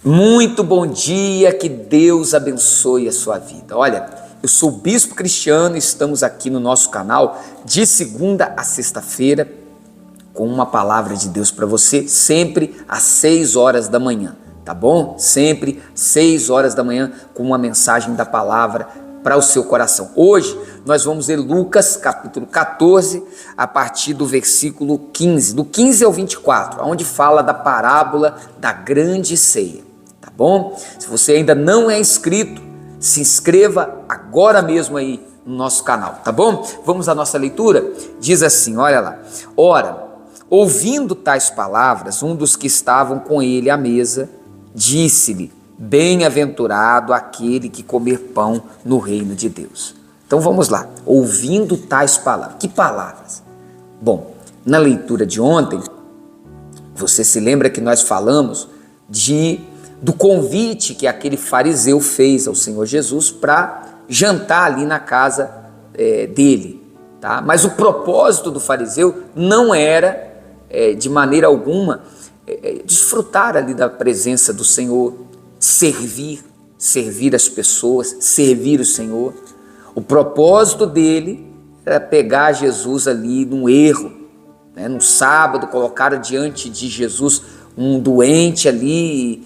Muito bom dia, que Deus abençoe a sua vida. Olha, eu sou o Bispo Cristiano e estamos aqui no nosso canal de segunda a sexta-feira com uma palavra de Deus para você, sempre às 6 horas da manhã, tá bom? Sempre 6 horas da manhã com uma mensagem da palavra para o seu coração. Hoje nós vamos ler Lucas capítulo 14, a partir do versículo 15, do 15 ao 24, onde fala da parábola da grande ceia. Tá bom? Se você ainda não é inscrito, se inscreva agora mesmo aí no nosso canal, tá bom? Vamos à nossa leitura? Diz assim, olha lá. Ora, ouvindo tais palavras, um dos que estavam com ele à mesa, disse-lhe, bem-aventurado aquele que comer pão no reino de Deus. Então vamos lá, ouvindo tais palavras. Que palavras? Bom, na leitura de ontem, você se lembra que nós falamos do convite que aquele fariseu fez ao Senhor Jesus para jantar ali na casa dele, tá? Mas o propósito do fariseu não era, de maneira alguma, desfrutar ali da presença do Senhor, servir as pessoas, servir o Senhor. O propósito dele era pegar Jesus ali num erro, né? No sábado, colocaram diante de Jesus um doente ali,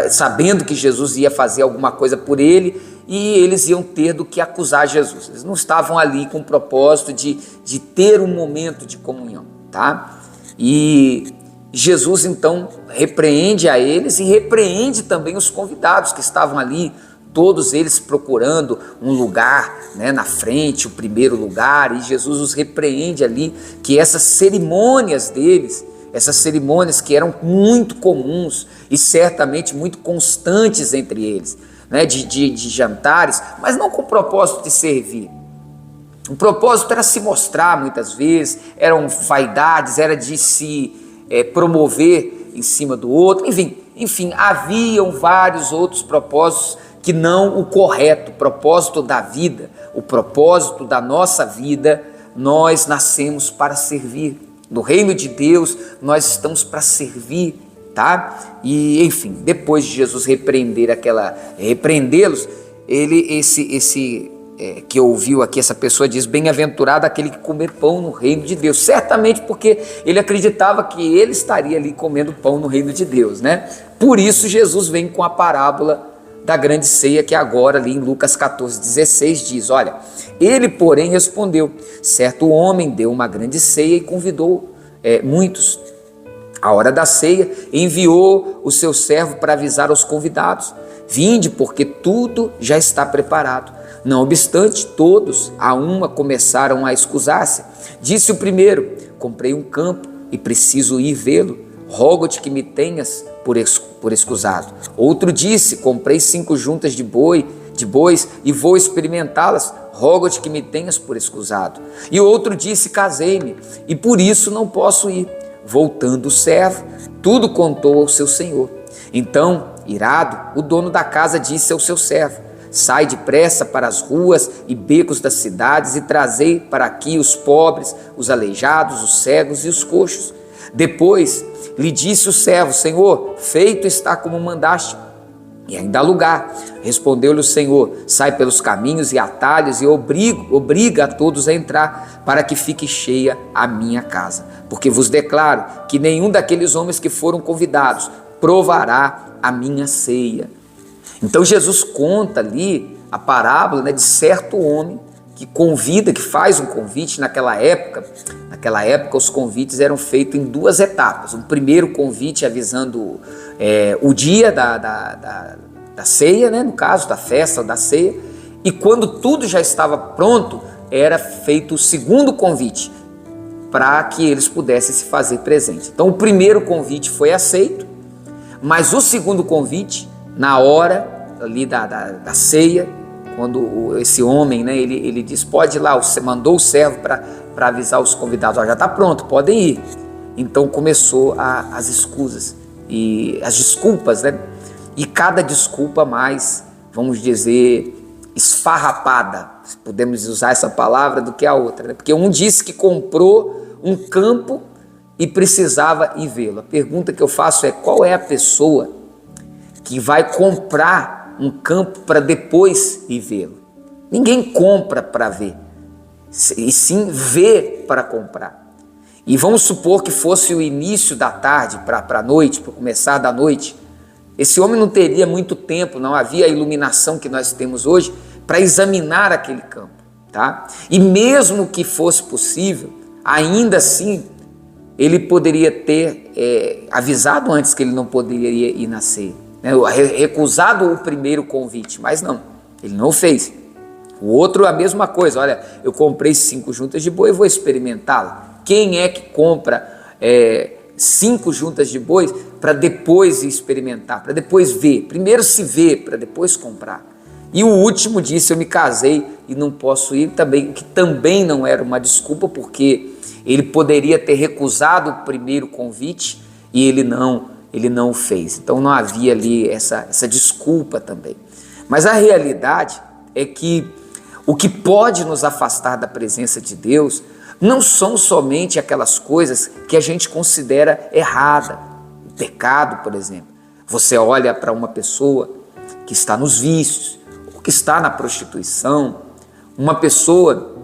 sabendo que Jesus ia fazer alguma coisa por ele, e eles iam ter do que acusar Jesus. Eles não estavam ali com o propósito de ter um momento de comunhão, tá? E Jesus então repreende a eles e repreende também os convidados que estavam ali, todos eles procurando um lugar, né, na frente, o primeiro lugar, e Jesus os repreende ali, que essas cerimônias deles, essas cerimônias que eram muito comuns e certamente muito constantes entre eles, né, de jantares, mas não com o propósito de servir. O propósito era se mostrar muitas vezes, eram vaidades, era de se promover em cima do outro, enfim, haviam vários outros propósitos que não o correto, o propósito da vida, o propósito da nossa vida. Nós nascemos para servir. No reino de Deus, nós estamos para servir, tá? E, enfim, depois de Jesus repreendê-los, que ouviu aqui, essa pessoa diz, bem-aventurado aquele que comer pão no reino de Deus, certamente porque ele acreditava que ele estaria ali comendo pão no reino de Deus, né? Por isso Jesus vem com a parábola da grande ceia, que agora ali em Lucas 14:16 diz, olha, ele porém respondeu, certo homem deu uma grande ceia e convidou muitos. À hora da ceia, enviou o seu servo para avisar aos convidados, vinde porque tudo já está preparado. Não obstante, todos a uma começaram a escusar-se. Disse o primeiro, comprei um campo e preciso ir vê-lo, rogo-te que me tenhas por escusado. Outro disse, comprei 5 juntas de bois e vou experimentá-las, rogo-te que me tenhas por escusado. E outro disse, casei-me e por isso não posso ir. Voltando o servo, tudo contou ao seu senhor. Então, irado, o dono da casa disse ao seu servo, sai depressa para as ruas e becos das cidades e trazei para aqui os pobres, os aleijados, os cegos e os coxos. Depois lhe disse o servo, Senhor, feito está como mandaste, e ainda há lugar. Respondeu-lhe o Senhor, sai pelos caminhos e atalhos e obriga a todos a entrar, para que fique cheia a minha casa. Porque vos declaro que nenhum daqueles homens que foram convidados provará a minha ceia. Então Jesus conta ali a parábola, né, de certo homem que convida, que faz um convite naquela época. Naquela época os convites eram feitos em 2 etapas. Um primeiro convite avisando o dia da ceia, né, no caso da festa ou da ceia, e quando tudo já estava pronto, era feito o segundo convite para que eles pudessem se fazer presente. Então o primeiro convite foi aceito, mas o segundo convite, na hora ali da ceia, quando esse homem, né, ele diz, pode ir lá, você mandou o servo para avisar os convidados, já está pronto, podem ir. Então começou as escusas e as desculpas, né? E cada desculpa mais, vamos dizer, esfarrapada, podemos usar essa palavra, do que a outra, né? Porque um disse que comprou um campo e precisava ir vê-lo. A pergunta que eu faço é, qual é a pessoa que vai comprar um campo para depois ir vê-lo. Ninguém compra para ver, e sim vê para comprar. E vamos supor que fosse o início da tarde para a noite, para começar da noite. Esse homem não teria muito tempo, não havia a iluminação que nós temos hoje para examinar aquele campo, tá? E mesmo que fosse possível, ainda assim, ele poderia ter avisado antes que ele não poderia ir nascer, né? Recusado o primeiro convite, mas não, ele não fez. O outro, a mesma coisa, olha, eu comprei 5 juntas de boi e vou experimentá-la. Quem é que compra 5 juntas de bois para depois experimentar, para depois ver? Primeiro se vê, para depois comprar. E o último disse, eu me casei e não posso ir também, que também não era uma desculpa, porque ele poderia ter recusado o primeiro convite e ele não fez. Então não havia ali essa desculpa também. Mas a realidade é que o que pode nos afastar da presença de Deus não são somente aquelas coisas que a gente considera errada, o pecado, por exemplo. Você olha para uma pessoa que está nos vícios, ou que está na prostituição, uma pessoa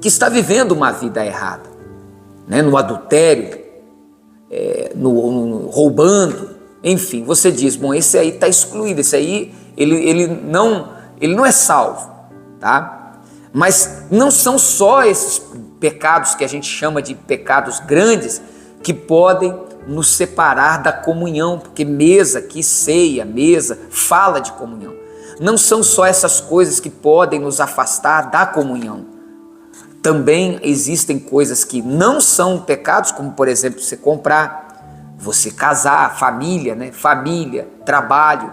que está vivendo uma vida errada, né? No adultério, no roubando, enfim, você diz, bom, esse aí está excluído, esse aí ele não é salvo, tá? Mas não são só esses pecados que a gente chama de pecados grandes que podem nos separar da comunhão, porque mesa, que ceia, mesa, fala de comunhão. Não são só essas coisas que podem nos afastar da comunhão. Também existem coisas que não são pecados, como por exemplo você comprar, você casar, família, né? Família, trabalho.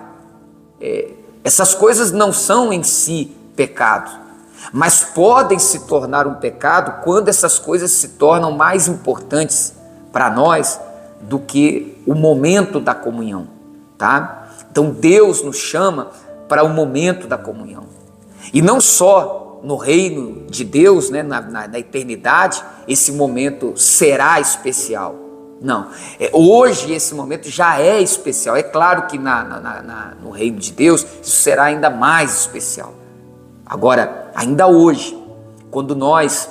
Essas coisas não são em si pecados, mas podem se tornar um pecado quando essas coisas se tornam mais importantes para nós do que o momento da comunhão, tá? Então Deus nos chama para o momento da comunhão. E não só no reino de Deus, né, na eternidade, esse momento será especial. Não, hoje esse momento já é especial. É claro que no reino de Deus isso será ainda mais especial. Agora, ainda hoje, quando nós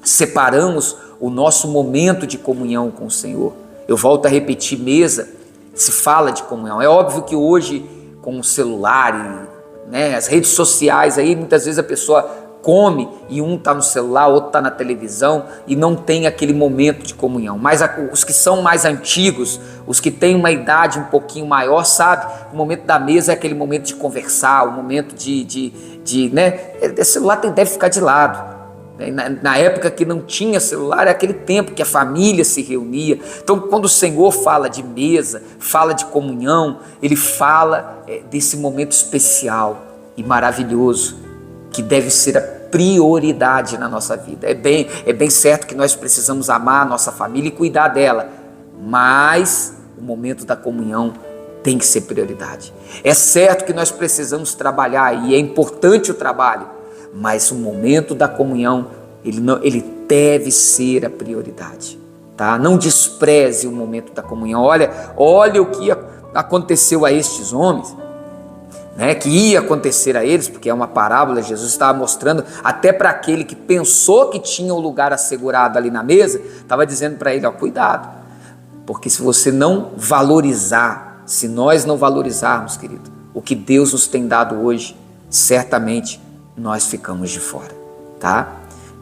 separamos o nosso momento de comunhão com o Senhor, eu volto a repetir, mesa, se fala de comunhão. É óbvio que hoje, com o celular, né, as redes sociais, aí muitas vezes a pessoa come e um está no celular, outro está na televisão e não tem aquele momento de comunhão. Mas os que são mais antigos, os que têm uma idade um pouquinho maior, sabe? O momento da mesa é aquele momento de conversar, o momento né? O celular deve ficar de lado. Na época que não tinha celular, é aquele tempo que a família se reunia. Então, quando o Senhor fala de mesa, fala de comunhão, Ele fala desse momento especial e maravilhoso, que deve ser a prioridade na nossa vida. É bem certo que nós precisamos amar a nossa família e cuidar dela, mas o momento da comunhão tem que ser prioridade. É certo que nós precisamos trabalhar e é importante o trabalho, mas o momento da comunhão, ele deve ser a prioridade, tá? Não despreze o momento da comunhão. Olha o que aconteceu a estes homens, né, que ia acontecer a eles, porque é uma parábola. Jesus estava mostrando até para aquele que pensou que tinha o lugar assegurado ali na mesa, estava dizendo para ele, cuidado, porque se você não valorizar, se nós não valorizarmos, querido, o que Deus nos tem dado hoje, certamente nós ficamos de fora, tá?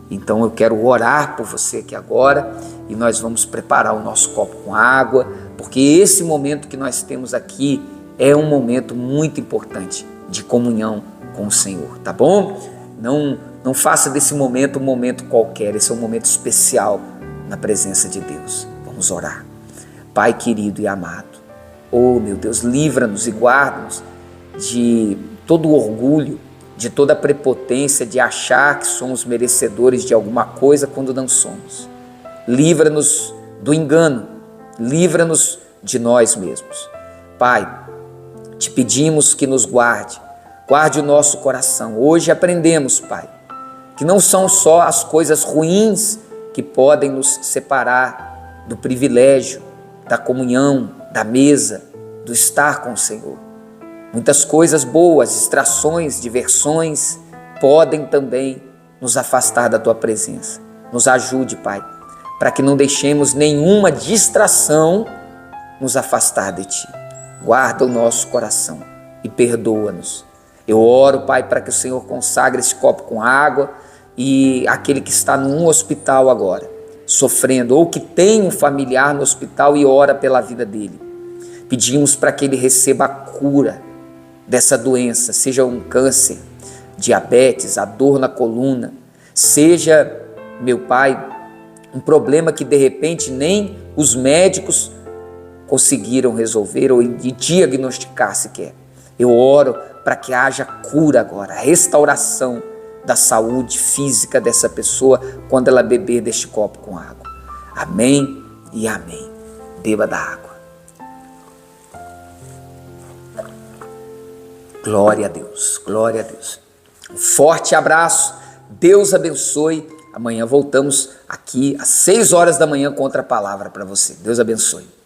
Então eu quero orar por você aqui agora e nós vamos preparar o nosso copo com água, porque esse momento que nós temos aqui é um momento muito importante de comunhão com o Senhor, tá bom? Não faça desse momento um momento qualquer, esse é um momento especial na presença de Deus. Vamos orar. Pai querido e amado, meu Deus, livra-nos e guarda-nos de todo o orgulho, de toda a prepotência de achar que somos merecedores de alguma coisa quando não somos. Livra-nos do engano, livra-nos de nós mesmos. Pai, te pedimos que nos guarde o nosso coração. Hoje aprendemos, Pai, que não são só as coisas ruins que podem nos separar do privilégio, da comunhão, da mesa, do estar com o Senhor. Muitas coisas boas, distrações, diversões, podem também nos afastar da Tua presença. Nos ajude, Pai, para que não deixemos nenhuma distração nos afastar de Ti. Guarda o nosso coração e perdoa-nos. Eu oro, Pai, para que o Senhor consagre esse copo com água e aquele que está num hospital agora, sofrendo, ou que tem um familiar no hospital e ora pela vida dele. Pedimos para que ele receba a cura dessa doença, seja um câncer, diabetes, a dor na coluna, seja, meu Pai, um problema que de repente nem os médicos conseguiram resolver ou diagnosticar sequer. Eu oro para que haja cura agora, restauração da saúde física dessa pessoa quando ela beber deste copo com água. Amém e amém. Beba da água. Glória a Deus, glória a Deus. Um forte abraço, Deus abençoe. Amanhã voltamos aqui às 6 horas da manhã com outra palavra para você. Deus abençoe.